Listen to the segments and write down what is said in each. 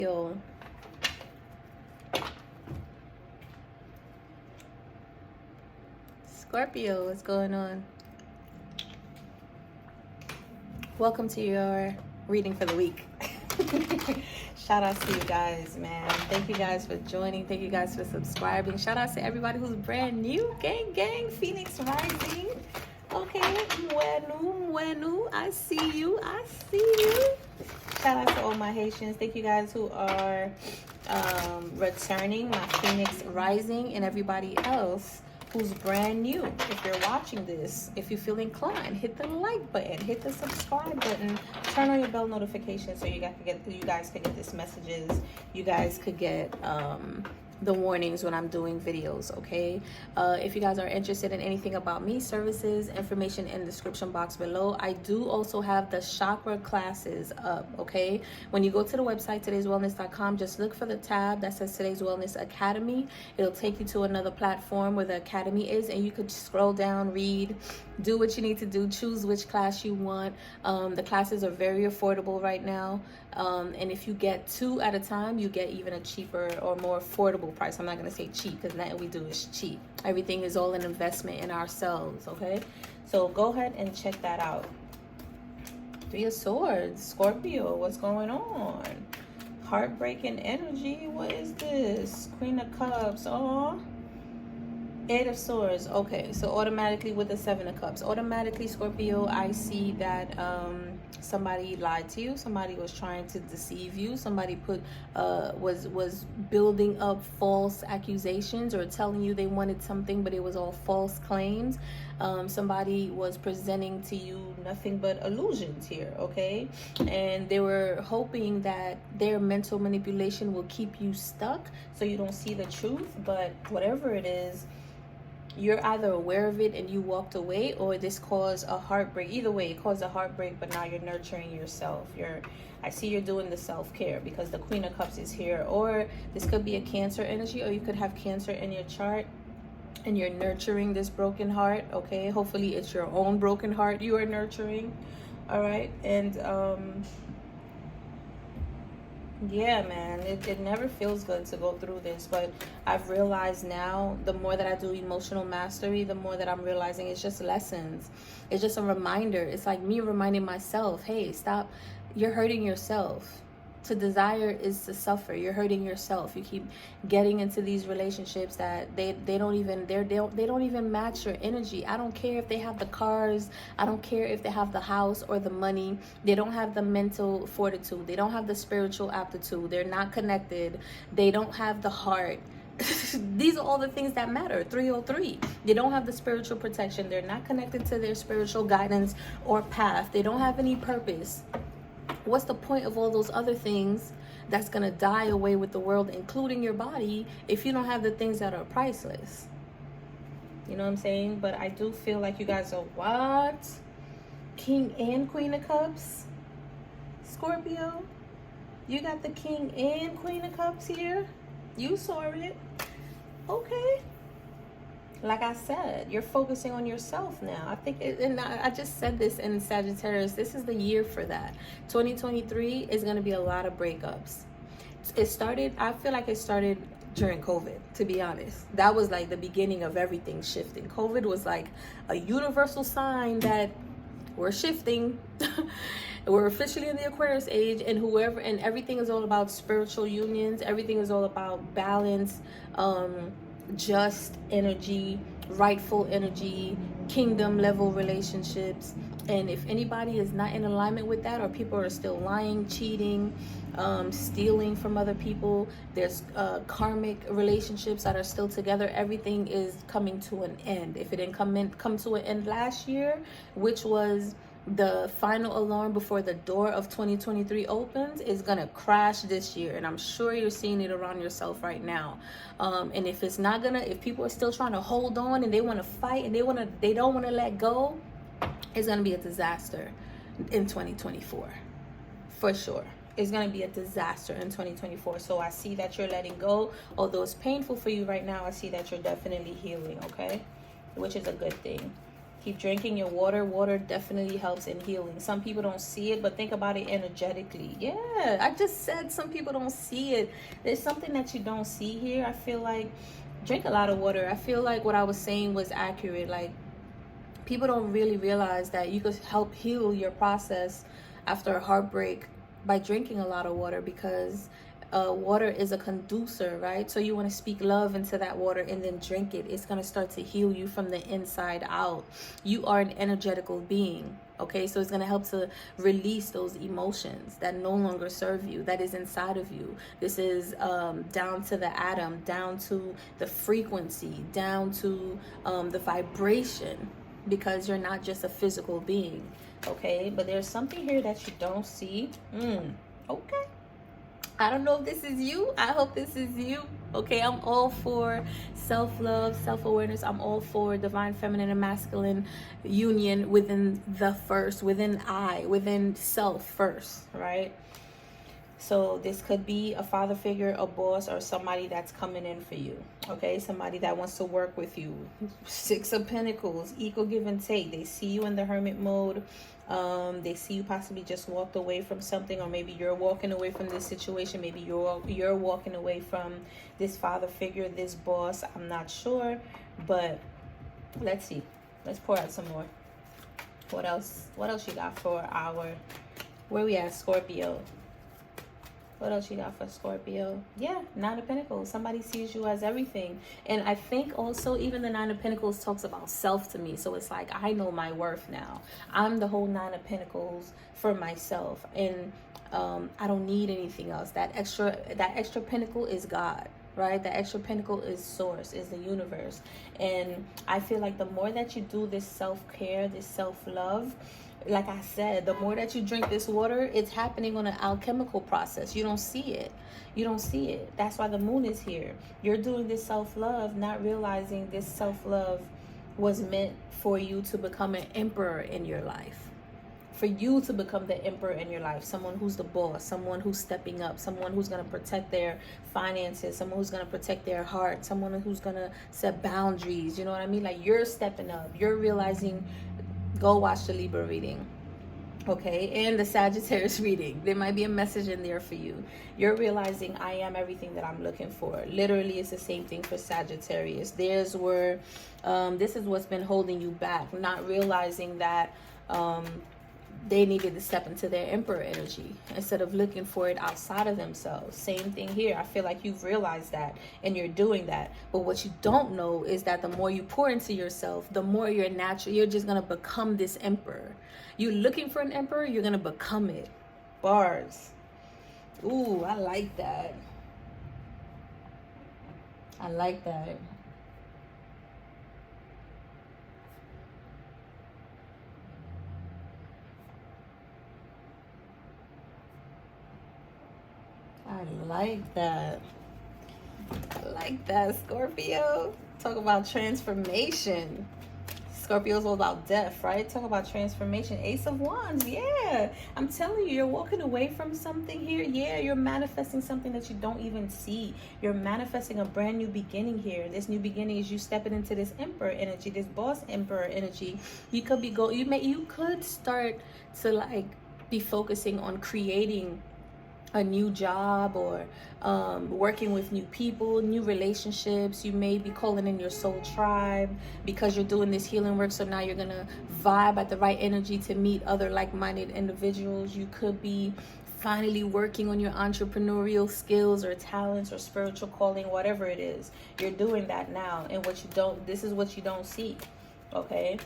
Yo. Scorpio, what's going on? Welcome to your reading for the week. Shout out to you guys, man. Thank you guys for joining. Thank you guys for subscribing. Shout out to everybody who's brand new. Gang, gang, Phoenix Rising. Okay, Mwenu, I see you. I see you. Shout out to all my Haitians. Thank you guys who are returning, my Phoenix Rising, and everybody else who's brand new. If you're watching this, if you feel inclined, hit the like button, hit the subscribe button, turn on your bell notifications so you guys could get these messages. You guys could get the warnings when I'm doing videos, okay? If you guys are interested in anything about me, services, information in the description box below. I do also have the chakra classes up, okay? When you go to the website, todayswellness.com, just look for the tab that says Today's Wellness Academy. It'll take you to another platform where the academy is, and you could scroll down, read, do what you need to do, choose which class you want. The classes are very affordable right now. And if you get 2 at a time, you get even a cheaper or more affordable price. I'm not going to say cheap because nothing we do is cheap. Everything is all an investment in ourselves, okay? So go ahead and check that out. 3 of Swords, Scorpio, what's going on? Heartbreaking energy, what is this? Queen of Cups, oh. 8 of Swords, okay, so automatically with the 7 of Cups, automatically, Scorpio, I see that somebody lied to you, somebody was trying to deceive you, somebody was building up false accusations or telling you they wanted something, but it was all false claims. Somebody was presenting to you nothing but illusions here, okay? And they were hoping that their mental manipulation will keep you stuck so you don't see the truth, but whatever it is, you're either aware of it and you walked away, or this caused a heartbreak. Either way, it caused a heartbreak, but now you're nurturing yourself. I see you're doing the self-care because the Queen of Cups is here. Or this could be a Cancer energy, or you could have Cancer in your chart and you're nurturing this broken heart, okay? Hopefully it's your own broken heart you are nurturing, all right? And yeah, man, it never feels good to go through this, but I've realized now, the more that I do emotional mastery, the more that I'm realizing it's just lessons. It's just a reminder. It's like me reminding myself, hey, stop, you're hurting yourself. To desire is to suffer. You're hurting yourself. You keep getting into these relationships that they don't even match your energy. I don't care if they have the cars. I don't care if they have the house or the money. They don't have the mental fortitude. They don't have the spiritual aptitude. They're not connected. They don't have the heart. These are all the things that matter. 303. They don't have the spiritual protection. They're not connected to their spiritual guidance or path. They don't have any purpose. What's the point of all those other things that's going to die away with the world, including your body, if you don't have the things that are priceless? You know what I'm saying? But I do feel like you guys are what? King and Queen of Cups? Scorpio? You got the King and Queen of Cups here? You saw it. Okay. Like I said, you're focusing on yourself now. I think, and I just said this in Sagittarius, this is the year for that. 2023 is going to be a lot of breakups. I feel like it started during COVID, to be honest. That was like the beginning of everything shifting. COVID was like a universal sign that we're shifting. We're officially in the Aquarius age, and everything is all about spiritual unions. Everything is all about balance, just energy, rightful energy, kingdom level relationships. And if anybody is not in alignment with that, or people are still lying, cheating, stealing from other people, there's karmic relationships that are still together, everything is coming to an end. If it didn't come to an end last year, which was the final alarm before the door of 2023 opens, is gonna crash this year, and I'm sure you're seeing it around yourself right now. And if it's not gonna, if people are still trying to hold on and they want to fight and they don't want to let go, it's gonna be a disaster in 2024 for sure. It's gonna be a disaster in 2024. So I see that you're letting go. Although it's painful for you right now, I see that you're definitely healing, okay, which is a good thing. Keep drinking your water. Water definitely helps in healing. Some people don't see it, but think about it energetically. Yeah, I just said some people don't see it. There's something that you don't see here. I feel like drink a lot of water. I feel like what I was saying was accurate. Like, people don't really realize that you could help heal your process after a heartbreak by drinking a lot of water, because water is a conducer, right? So you want to speak love into that water and then drink it. It's going to start to heal you from the inside out. You are an energetical being, okay? So it's going to help to release those emotions that no longer serve you, that is inside of you. This is down to the atom, down to the frequency, down to the vibration, because you're not just a physical being, okay? But there's something here that you don't see. Okay. I don't know if this is you. I hope this is you. Okay, I'm all for self-love, self-awareness. I'm all for divine feminine and masculine union within the first, within self first, right? So this could be a father figure, a boss, or somebody that's coming in for you, okay? Somebody that wants to work with you. Six of Pentacles, equal give and take. They see you in the hermit mode. They see you possibly just walked away from something, or maybe you're walking away from this situation. Maybe you're walking away from this father figure, this boss. I'm not sure, but let's see. Let's pour out some more. What else? What else you got for our, where we at, Scorpio? What else you got for Scorpio? Yeah, Nine of Pentacles. Somebody sees you as everything. And I think also even the Nine of Pentacles talks about self to me. So it's like, I know my worth now. I'm the whole Nine of Pentacles for myself. And I don't need anything else. That extra pentacle is God, right? The extra pentacle is source, is the universe. And I feel like the more that you do this self-care, this self-love, like I said, the more that you drink this water, it's happening on an alchemical process. You don't see it. You don't see it. That's why the moon is here. You're doing this self-love, not realizing this self-love was meant for you to become an emperor in your life. For you to become the emperor in your life. Someone who's the boss. Someone who's stepping up. Someone who's going to protect their finances. Someone who's going to protect their heart. Someone who's going to set boundaries. You know what I mean? Like, you're stepping up. You're realizing. Go watch the Libra reading, okay? And the Sagittarius reading. There might be a message in there for you. You're realizing I am everything that I'm looking for. Literally, it's the same thing for Sagittarius. There's where, this is what's been holding you back. Not realizing that they needed to step into their emperor energy instead of looking for it outside of themselves. Same thing here. I feel like you've realized that and you're doing that. But what you don't know is that the more you pour into yourself, the more you're just going to become this emperor. You're looking for an emperor, you're going to become it. Bars. Ooh, I like that. I like that. I like that. I like that, Scorpio. Talk about transformation. Scorpio's all about death, right? Talk about transformation. Ace of Wands, yeah. I'm telling you, you're walking away from something here. Yeah, you're manifesting something that you don't even see. You're manifesting a brand new beginning here. This new beginning is you stepping into this emperor energy, this boss emperor energy. You could be you could start to like be focusing on creating a new job, or working with new people, new relationships. You may be calling in your soul tribe because you're doing this healing work. So now you're gonna vibe at the right energy to meet other like-minded individuals. You could be finally working on your entrepreneurial skills or talents or spiritual calling, whatever it is. You're doing that now. And this is what you don't see, okay?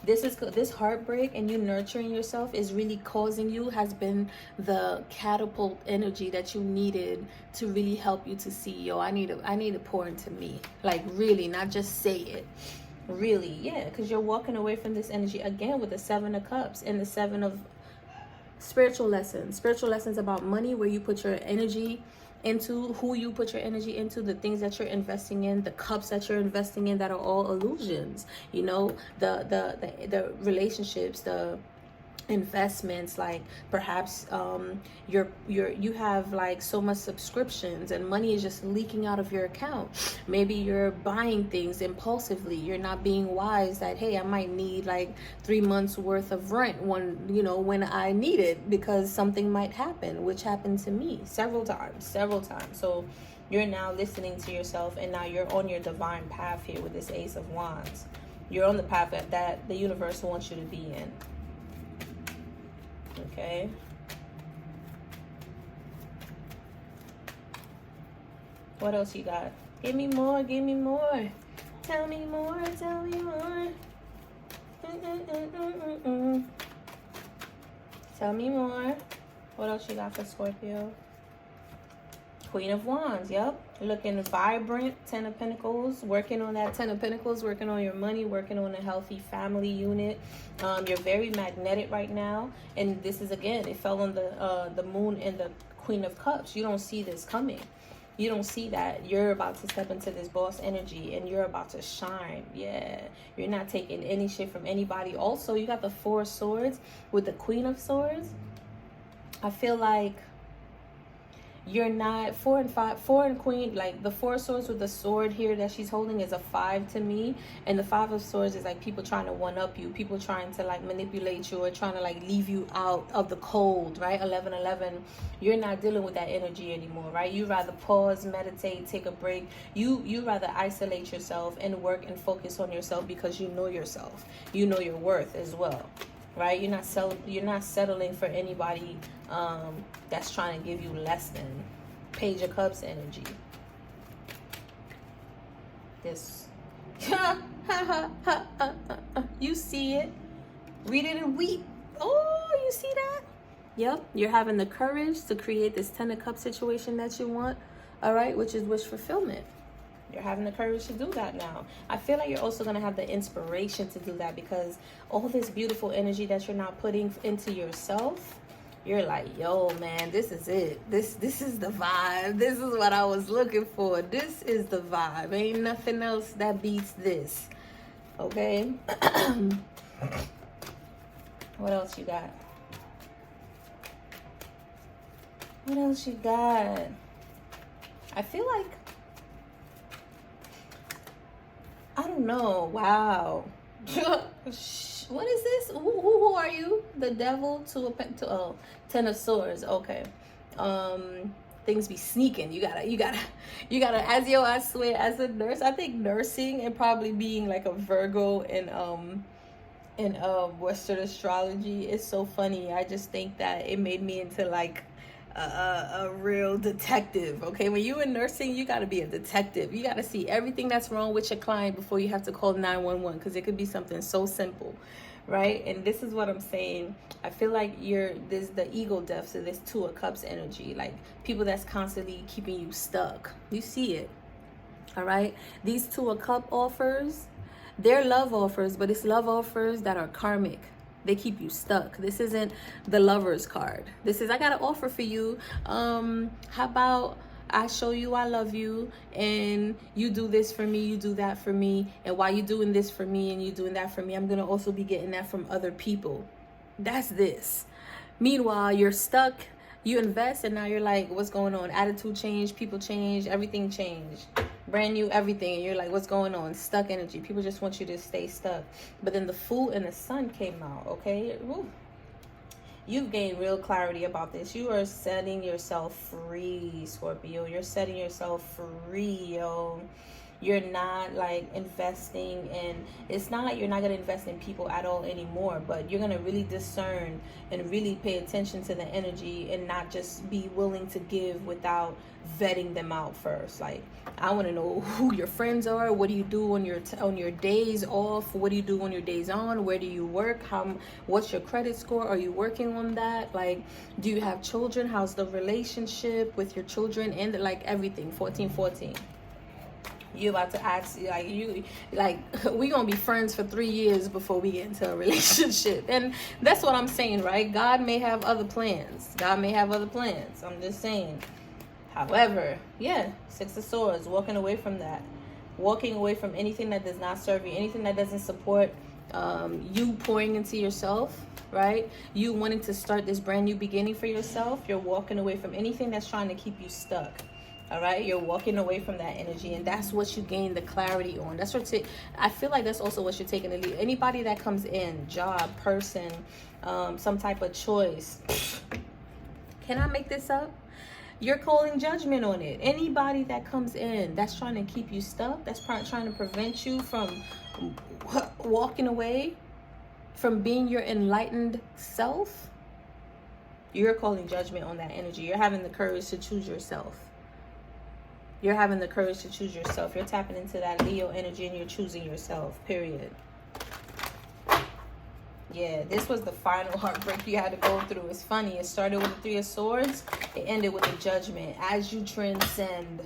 This heartbreak and you nurturing yourself is really has been the catapult energy that you needed to really help you to see, yo, I need to pour into me. Like, really, not just say it. Really, yeah, because you're walking away from this energy again with the Seven of Cups and the Seven of spiritual lessons about money, where you put your energy into, who you put your energy into, the things that you're investing in, the cups that you're investing in that are all illusions, you know, the relationships, the investments, like perhaps you have like so much subscriptions and money is just leaking out of your account. Maybe you're buying things impulsively, you're not being wise that, hey, I might need like 3 months worth of rent when I need it, because something might happen, which happened to me several times. So you're now listening to yourself, and now you're on your divine path here with this Ace of Wands. You're on the path that the universe wants you to be in. Okay. What else you got? Give me more. Tell me more. Tell me more. What else you got for Scorpio? Queen of Wands, yep. Looking vibrant, 10 of Pentacles, working on that 10 of Pentacles, working on your money, working on a healthy family unit. You're very magnetic right now. And this is, again, it fell on the moon and the Queen of Cups. You don't see this coming. You don't see that. You're about to step into this boss energy and you're about to shine. Yeah. You're not taking any shit from anybody. Also, you got the 4 of Swords with the Queen of Swords. I feel like you're not 4 and Queen, like the 4 of Swords with the sword here that she's holding is a 5 to me, and the 5 of Swords is like people trying to one up you, people trying to like manipulate you or trying to like leave you out of the cold, right? 11-11, you're not dealing with that energy anymore, right? You rather pause, meditate, take a break. You rather isolate yourself and work and focus on yourself, because you know yourself, you know your worth as well. Right? You're not settling for anybody that's trying to give you less than. Page of Cups energy. This. You see it. Read it and weep. Oh, you see that? Yep. You're having the courage to create this 10 of Cups situation that you want. All right? Which is wish fulfillment. You're having the courage to do that now. I feel like you're also going to have the inspiration to do that, because all this beautiful energy that you're not putting into yourself, you're like, yo, man, this is it. This is the vibe. This is what I was looking for. This is the vibe. Ain't nothing else that beats this. Okay? What else you got? What else you got? I feel like, I don't know. Wow. What is this? Who are you? The Devil to 10 of Swords. Okay. Things be sneaking. You gotta. I swear, as a nurse, I think nursing and probably being like a Virgo in Western astrology is so funny. I just think that it made me into like a real detective. Okay, when you're in nursing, you got to be a detective. You got to see everything that's wrong with your client before you have to call 911, because it could be something so simple, right? And this is what I'm saying. I feel like there's the ego death, so there's 2 of Cups energy, like people that's constantly keeping you stuck. You see it. All right, these 2 of Cup offers, they're love offers, but it's love offers that are karmic. They keep you stuck. This isn't the Lover's card. This is, I got an offer for you. How about I show you I love you, and you do this for me, you do that for me, and while you doing this for me and you doing that for me, I'm gonna also be getting that from other people. That's this. Meanwhile, you're stuck. You invest, and now you're like, what's going on? Attitude change, people change, everything changed. Brand new everything, and you're like, what's going on? Stuck energy. People just want you to stay stuck. But then the Fool and the Sun came out. Okay. Woo. You've gained real clarity about this. You are setting yourself free, Scorpio. You're setting yourself free, yo. You're not like investing in, it's not like you're not going to invest in people at all anymore, but you're going to really discern and really pay attention to the energy, and not just be willing to give without vetting them out first. Like, I want to know who your friends are. What do you do on your days off? What do you do on your days on? Where do you work? What's your credit score? Are you working on that? Like, do you have children? How's the relationship with your children? And like everything. 1414. You about to ask, we gonna be friends for 3 years before we get into a relationship. And that's what I'm saying, right? God may have other plans. I'm just saying. However, yeah, 6 of Swords, walking away from that. Walking away from anything that does not serve you, anything that doesn't support You pouring into yourself, right? You wanting to start this brand new beginning for yourself. You're walking away from anything that's trying to keep you stuck. All right, you're walking away from that energy, and that's what you gain the clarity on. That's what I feel like that's also what you're taking to leave. Anybody that comes in, job, person, some type of choice. Can I make this up? You're calling judgment on it. Anybody that comes in that's trying to keep you stuck, that's trying to prevent you from walking away, from being your enlightened self, you're calling judgment on that energy. You're having the courage to choose yourself. You're having the courage to choose yourself. You're tapping into that Leo energy and you're choosing yourself, period. Yeah, this was the final heartbreak you had to go through. It's funny. It started with the Three of Swords. It ended with the Judgment. As you transcend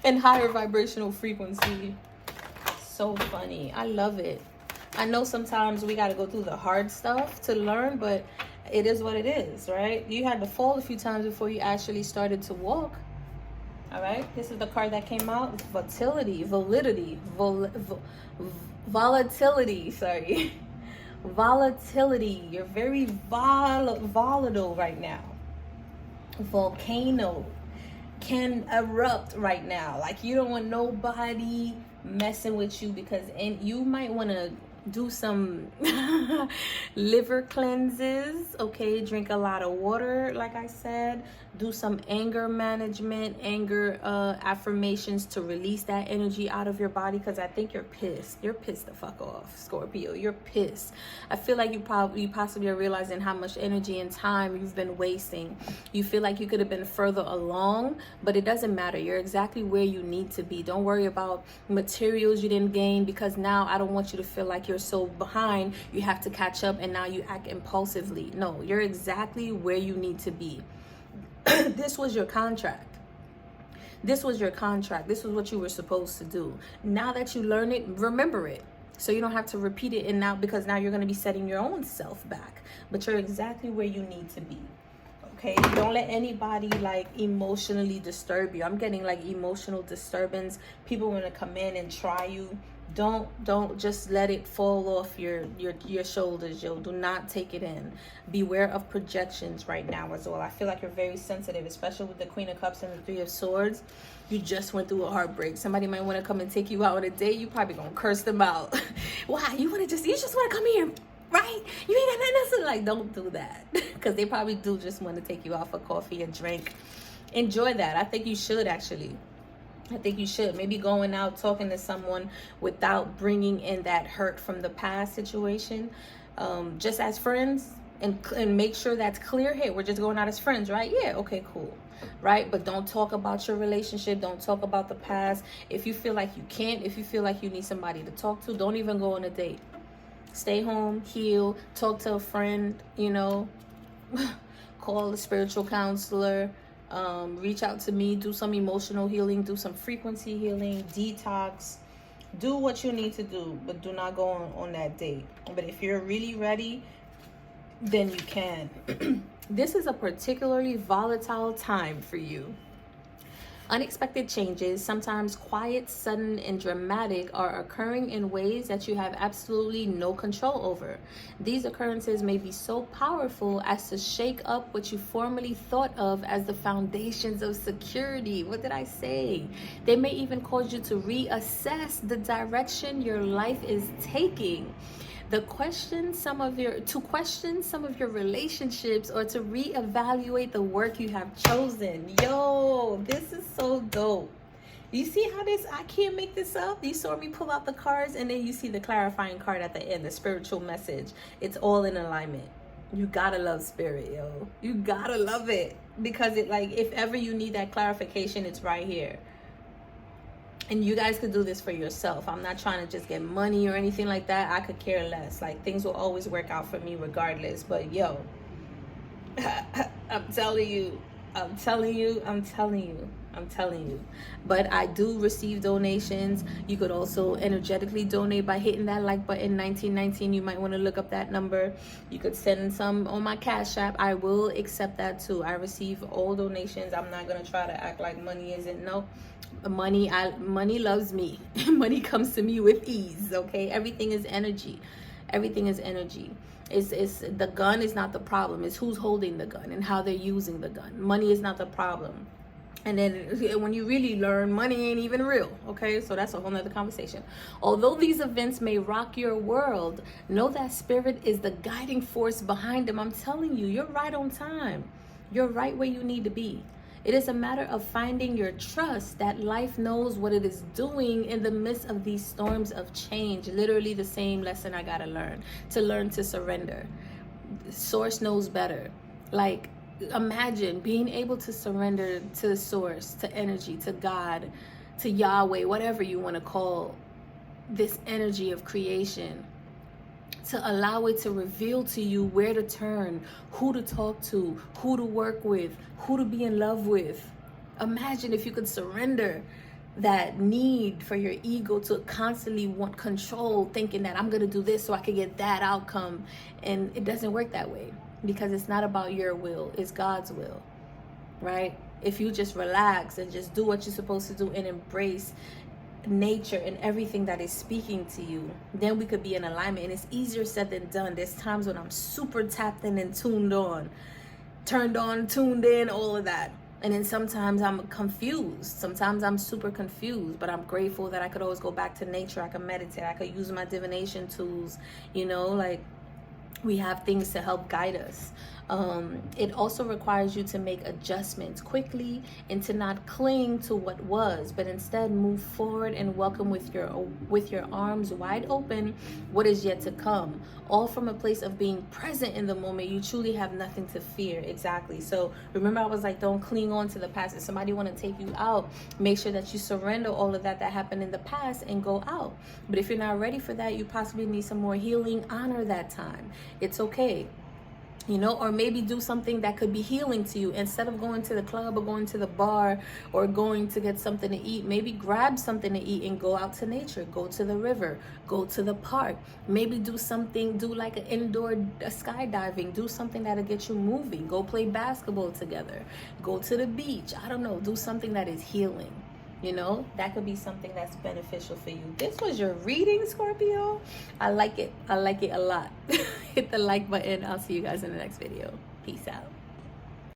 in higher vibrational frequency. So funny. I love it. I know sometimes we got to go through the hard stuff to learn, but it is what it is, right? You had to fall a few times before you actually started to walk. All right, this is the card that came out. Volatility, sorry. Volatility. You're very volatile right now. Volcano can erupt right now. Like, you don't want nobody messing with you, because you might want to do some liver cleanses, okay? Drink a lot of water, like I said. Do some anger management, anger affirmations to release that energy out of your body, because I think you're pissed. You're pissed the fuck off, Scorpio. You're pissed. I feel like you possibly are realizing how much energy and time you've been wasting. You feel like you could have been further along, but it doesn't matter. You're exactly where you need to be. Don't worry about materials you didn't gain, because now I don't want you to feel like you're so behind, you have to catch up and now you act impulsively. No, you're exactly where you need to be. This was your contract. This was your contract. This was what you were supposed to do. Now that you learn it, remember it. So you don't have to repeat it, and now, because now you're going to be setting your own self back. But you're exactly where you need to be. Okay? Don't let anybody like emotionally disturb you. I'm getting like emotional disturbance. People want to come in and try you. Don't just let it fall off your shoulders, yo. Do not take it in. Beware of projections right now as well. I feel like you're very sensitive, especially with the Queen of Cups and the Three of Swords. You just went through a heartbreak. Somebody might want to come and take you out on a date. You probably gonna curse them out. Why? You just want to come here, right? You ain't got nothing else to, like, don't do that. Because they probably do just want to take you out for coffee and drink. Enjoy that. I think you should, actually. I think you should. Maybe going out, talking to someone without bringing in that hurt from the past situation. Just as friends, and make sure that's clear. Hey, we're just going out as friends, right? Yeah, okay, cool. Right? But don't talk about your relationship. Don't talk about the past. If you feel like you can't, if you feel like you need somebody to talk to, don't even go on a date. Stay home, heal, talk to a friend, you know, call a spiritual counselor. Reach out to me, do some emotional healing, do some frequency healing, detox, do what you need to do, but do not go on that date. But if you're really ready, then you can. This is a particularly volatile time for you. Unexpected changes, sometimes quiet, sudden, and dramatic, are occurring in ways that you have absolutely no control over. These occurrences may be so powerful as to shake up what you formerly thought of as the foundations of security. What did I say? They may even cause you to reassess the direction your life is taking. To question some of your relationships, or to reevaluate the work you have chosen. Yo, this is so dope. You see how I can't make this up? You saw me pull out the cards, and then you see the clarifying card at the end, the spiritual message. It's all in alignment. You gotta love spirit, yo. You gotta love it, because it, like, if ever you need that clarification, it's right here. And you guys could do this for yourself. I'm not trying to just get money or anything like that. I could care less. Like, things will always work out for me regardless. But yo, I'm telling you. But I do receive donations. You could also energetically donate by hitting that like button, 1919. You might want to look up that number. You could send some on my Cash App. I will accept that too. I receive all donations. I'm not gonna try to act like money isn't. No, money loves me. Money comes to me with ease. Okay, everything is energy. Everything is energy. It's the gun is not the problem. It's who's holding the gun and how they're using the gun. Money is not the problem. And then when you really learn, money ain't even real, okay? So that's a whole nother conversation. Although these events may rock your world, know that spirit is the guiding force behind them. I'm telling you, you're right on time. You're right where you need to be. It is a matter of finding your trust that life knows what it is doing in the midst of these storms of change. Literally the same lesson I gotta learn to surrender. Source knows better. Like, imagine being able to surrender to the source, to energy, to God, to Yahweh, whatever you want to call this energy of creation, to allow it to reveal to you where to turn, who to talk to, who to work with, who to be in love with. Imagine if you could surrender that need for your ego to constantly want control, thinking that I'm going to do this so I can get that outcome. And it doesn't work that way. Because it's not about your will, it's God's will, right? If you just relax and just do what you're supposed to do and embrace nature and everything that is speaking to you, then we could be in alignment. And it's easier said than done. There's times when I'm super tapped in and turned on, tuned in, all of that. And then sometimes I'm confused. Sometimes I'm super confused, but I'm grateful that I could always go back to nature. I could meditate. I could use my divination tools, like we have things to help guide us. It also requires you to make adjustments quickly and to not cling to what was, but instead move forward and welcome with your arms wide open what is yet to come. All from a place of being present in the moment. You truly have nothing to fear. Exactly. So remember, I was like, don't cling on to the past. If somebody want to take you out, make sure that you surrender all of that happened in the past and go out. But if you're not ready for that, you possibly need some more healing. Honor that time. It's okay. Or maybe do something that could be healing to you. Instead of going to the club or going to the bar or going to get something to eat, maybe grab something to eat and go out to nature. Go to the river, go to the park. Maybe do like an indoor skydiving. Do something that'll get you moving. Go play basketball together. Go to the beach. I don't know. Do something that is healing. That could be something that's beneficial for you. This was your reading, Scorpio. I like it. I like it a lot. Hit the like button. I'll see you guys in the next video. Peace out.